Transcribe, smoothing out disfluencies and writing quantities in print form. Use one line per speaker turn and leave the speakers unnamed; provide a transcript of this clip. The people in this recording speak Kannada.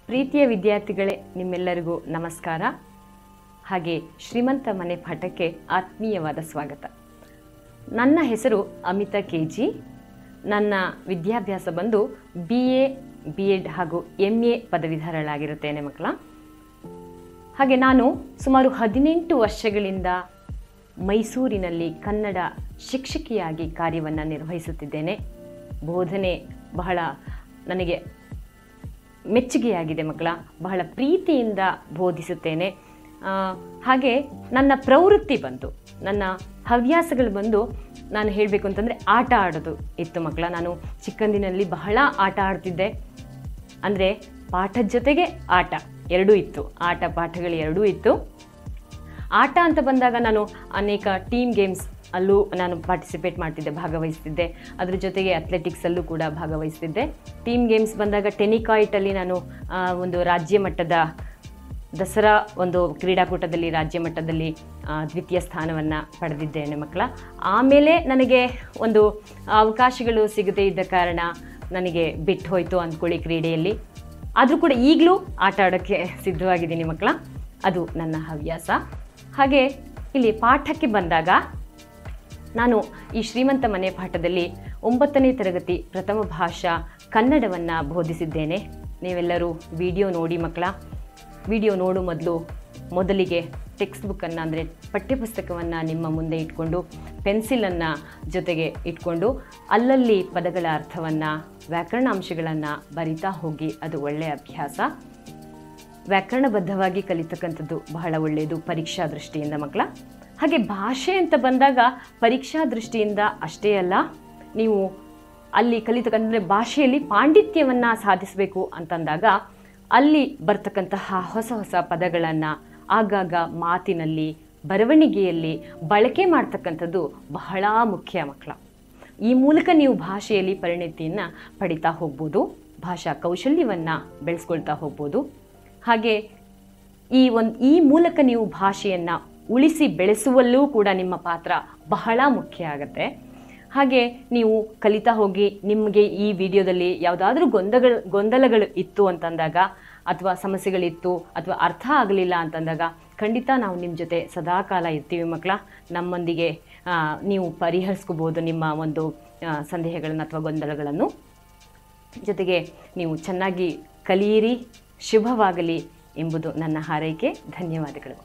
ಪ್ರೀತಿಯ ವಿದ್ಯಾರ್ಥಿಗಳೇ, ನಿಮ್ಮೆಲ್ಲರಿಗೂ ನಮಸ್ಕಾರ. ಹಾಗೆ ಶ್ರೀಮಂತ ಮನೆ ಪಾಠಕ್ಕೆ ಆತ್ಮೀಯವಾದ ಸ್ವಾಗತ. ನನ್ನ ಹೆಸರು ಅಮಿತಾ ಕೆಜಿ. ನನ್ನ ವಿದ್ಯಾಭ್ಯಾಸ ಬಂದು BA, B.Ed ಹಾಗೂ MA ಪದವೀಧರಳಾಗಿರುತ್ತೇನೆ ಮಕ್ಕಳ. ಹಾಗೆ ನಾನು ಸುಮಾರು 18 ವರ್ಷಗಳಿಂದ ಮೈಸೂರಿನಲ್ಲಿ ಕನ್ನಡ ಶಿಕ್ಷಕಿಯಾಗಿ ಕಾರ್ಯವನ್ನು ನಿರ್ವಹಿಸುತ್ತಿದ್ದೇನೆ. ಬೋಧನೆ ಬಹಳ ನನಗೆ ಮೆಚ್ಚುಗೆಯಾಗಿದೆ ಮಕ್ಕಳ. ಬಹಳ ಪ್ರೀತಿಯಿಂದ ಬೋಧಿಸುತ್ತೇನೆ. ಹಾಗೆ ನನ್ನ ಪ್ರವೃತ್ತಿ ಬಂದು, ನನ್ನ ಹವ್ಯಾಸಗಳು ಬಂದು ನಾನು ಹೇಳಬೇಕು ಅಂತಂದರೆ ಆಟ ಆಡೋದು ಇತ್ತು ಮಕ್ಕಳ. ನಾನು ಚಿಕ್ಕಂದಿನಲ್ಲಿ ಬಹಳ ಆಟ ಆಡ್ತಿದ್ದೆ. ಅಂದರೆ ಪಾಠದ ಜೊತೆಗೆ ಆಟ ಎರಡೂ ಇತ್ತು. ಆಟ ಪಾಠಗಳು ಎರಡೂ ಇತ್ತು. ಆಟ ಅಂತ ಬಂದಾಗ ನಾನು ಅನೇಕ ಟೀಮ್ ಗೇಮ್ಸ್ ಅಲ್ಲೂ ನಾನು ಪಾರ್ಟಿಸಿಪೇಟ್ ಮಾಡ್ತಿದ್ದೆ, ಭಾಗವಹಿಸ್ತಿದ್ದೆ. ಅದ್ರ ಜೊತೆಗೆ ಅಥ್ಲೆಟಿಕ್ಸಲ್ಲೂ ಕೂಡ ಭಾಗವಹಿಸ್ತಿದ್ದೆ. ಟೀಮ್ ಗೇಮ್ಸ್ ಬಂದಾಗ ಟೆನಿಕಾಯ್ಟಲ್ಲಿ ನಾನು ಒಂದು ರಾಜ್ಯ ಮಟ್ಟದ ದಸರಾ ಒಂದು ಕ್ರೀಡಾಕೂಟದಲ್ಲಿ ರಾಜ್ಯ ಮಟ್ಟದಲ್ಲಿ ದ್ವಿತೀಯ ಸ್ಥಾನವನ್ನು ಪಡೆದಿದ್ದೇನೆ ಮಕ್ಕಳ. ಆಮೇಲೆ ನನಗೆ ಒಂದು ಅವಕಾಶಗಳು ಸಿಗದೇ ಇದ್ದ ಕಾರಣ ನನಗೆ ಬಿಟ್ಟು ಹೋಯಿತು ಅಂದ್ಕೊಳ್ಳಿ ಕ್ರೀಡೆಯಲ್ಲಿ. ಆದರೂ ಕೂಡ ಈಗಲೂ ಆಟ ಆಡೋಕ್ಕೆ ಸಿದ್ಧವಾಗಿದ್ದೀನಿ ಮಕ್ಕಳ. ಅದು ನನ್ನ ಹವ್ಯಾಸ. ಹಾಗೆ ಇಲ್ಲಿ ಪಾಠಕ್ಕೆ ಬಂದಾಗ ನಾನು ಈ ಶ್ರೀಮಂತ ಮನೆ ಪಾಠದಲ್ಲಿ 9ನೇ ತರಗತಿ ಪ್ರಥಮ ಭಾಷಾ ಕನ್ನಡವನ್ನು ಬೋಧಿಸಿದ್ದೇನೆ. ನೀವೆಲ್ಲರೂ ವಿಡಿಯೋ ನೋಡಿ ಮಕ್ಕಳ. ವಿಡಿಯೋ ನೋಡು ಮೊದಲಿಗೆ ಟೆಕ್ಸ್ಟ್ ಬುಕ್ಕನ್ನು ಅಂದರೆ ಪಠ್ಯಪುಸ್ತಕವನ್ನು ನಿಮ್ಮ ಮುಂದೆ ಇಟ್ಕೊಂಡು, ಪೆನ್ಸಿಲನ್ನು ಜೊತೆಗೆ ಇಟ್ಕೊಂಡು ಅಲ್ಲಲ್ಲಿ ಪದಗಳ ಅರ್ಥವನ್ನು, ವ್ಯಾಕರಣಾಂಶಗಳನ್ನು ಬರಿತಾ ಹೋಗಿ. ಅದು ಒಳ್ಳೆಯ ಅಭ್ಯಾಸ. ವ್ಯಾಕರಣಬದ್ಧವಾಗಿ ಕಲಿತಕ್ಕಂಥದ್ದು ಬಹಳ ಒಳ್ಳೆಯದು ಪರೀಕ್ಷಾ ದೃಷ್ಟಿಯಿಂದ ಮಕ್ಕಳ. ಹಾಗೆ ಭಾಷೆ ಅಂತ ಬಂದಾಗ ಪರೀಕ್ಷಾ ದೃಷ್ಟಿಯಿಂದ ಅಷ್ಟೇ ಅಲ್ಲ, ನೀವು ಅಲ್ಲಿ ಕಲಿತಕ್ಕಂಥ ಭಾಷೆಯಲ್ಲಿ ಪಾಂಡಿತ್ಯವನ್ನು ಸಾಧಿಸಬೇಕು ಅಂತಂದಾಗ ಅಲ್ಲಿ ಬರ್ತಕ್ಕಂತಹ ಹೊಸ ಹೊಸ ಪದಗಳನ್ನು ಆಗಾಗ ಮಾತಿನಲ್ಲಿ, ಬರವಣಿಗೆಯಲ್ಲಿ ಬಳಕೆ ಮಾಡ್ತಕ್ಕಂಥದ್ದು ಬಹಳ ಮುಖ್ಯ ಮಕ್ಕಳ. ಈ ಮೂಲಕ ನೀವು ಭಾಷೆಯಲ್ಲಿ ಪರಿಣತಿಯನ್ನು ಪಡಿತಾ ಹೋಗ್ಬೋದು, ಭಾಷಾ ಕೌಶಲ್ಯವನ್ನು ಬೆಳೆಸ್ಕೊಳ್ತಾ ಹೋಗ್ಬೋದು. ಹಾಗೆ ಈ ಮೂಲಕ ನೀವು ಭಾಷೆಯನ್ನು ಉಳಿಸಿ ಬೆಳೆಸುವಲ್ಲೂ ಕೂಡ ನಿಮ್ಮ ಪಾತ್ರ ಬಹಳ ಮುಖ್ಯ ಆಗುತ್ತೆ. ಹಾಗೆ ನೀವು ಕಲಿತಾ ಹೋಗಿ ನಿಮಗೆ ಈ ವಿಡಿಯೋದಲ್ಲಿ ಯಾವುದಾದ್ರೂ ಗೊಂದಲಗಳು ಇತ್ತು ಅಂತಂದಾಗ, ಅಥವಾ ಸಮಸ್ಯೆಗಳಿತ್ತು, ಅಥವಾ ಅರ್ಥ ಆಗಲಿಲ್ಲ ಅಂತಂದಾಗ ಖಂಡಿತ ನಾವು ನಿಮ್ಮ ಜೊತೆ ಸದಾಕಾಲ ಇರ್ತೀವಿ ಮಕ್ಕಳ. ನಮ್ಮೊಂದಿಗೆ ನೀವು ಪರಿಹರಿಸ್ಕೋಬೋದು ನಿಮ್ಮ ಒಂದು ಸಂದೇಹಗಳನ್ನು ಅಥವಾ ಗೊಂದಲಗಳನ್ನು. ಜೊತೆಗೆ ನೀವು ಚೆನ್ನಾಗಿ ಕಲಿಯಿರಿ, ಶುಭವಾಗಲಿ ಎಂಬುದು ನನ್ನ ಹಾರೈಕೆ. ಧನ್ಯವಾದಗಳು.